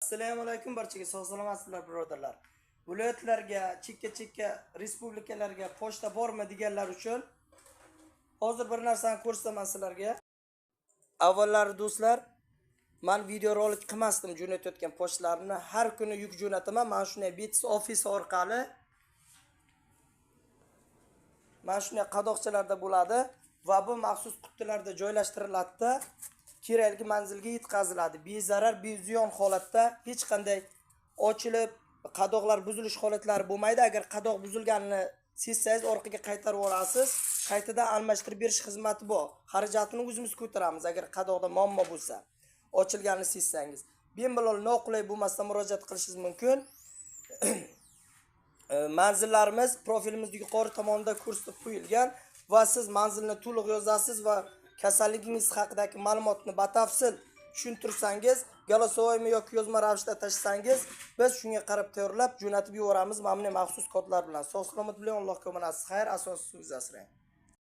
Assalomu alaykum barchaga, sog' salomatsizlar birodarlar. Viloyatlarga, chekka respublikalarga pochta bormi deganlar uchun hozir bir narsani ko'rsataman sizlarga. Avvallari do'stlar, men videorolik qilmasdim jo'natayotgan pochtalarni. Har kuni yuk jo'nataman. Men shunday Bits ofisi orqali mana shunday qadoqchalarda bo'ladi va bu maxsus qutilarda joylashtiriladi. Kerakli manzilga yetkaziladi. Bezarar, beziyon holatda hech qanday ochilib, qadoqlar buzilish holatlari bo'lmaydi. Agar qadoq buzilganini sezsangiz orqaga qaytarib olasiz. Qaytadan almashtirib berish xizmati bor. Xarajatini o'zimiz ko'taramiz agar qadoqda muammo bo'lsa. Ochilganini sezsangiz. Bemalol noqulay bo'lmasdan murojaat qilishingiz mumkin. Manzillarimiz profilimizning yuqori tomonida ko'rsatib qo'yilgan va siz manzilni to'liq yozasiz va kasalligingiz haqidagi ma'lumotni batafsil tushuntirsangiz, голосовойmi yoki yozma ravishda tashlasangiz, biz shunga qarab tayyorlab jo'natib yuboramiz. Mana bunday maxsus kodlar bilan. Sog' salomat bilan, Allohga omonat. Xayr, asossiz asrang.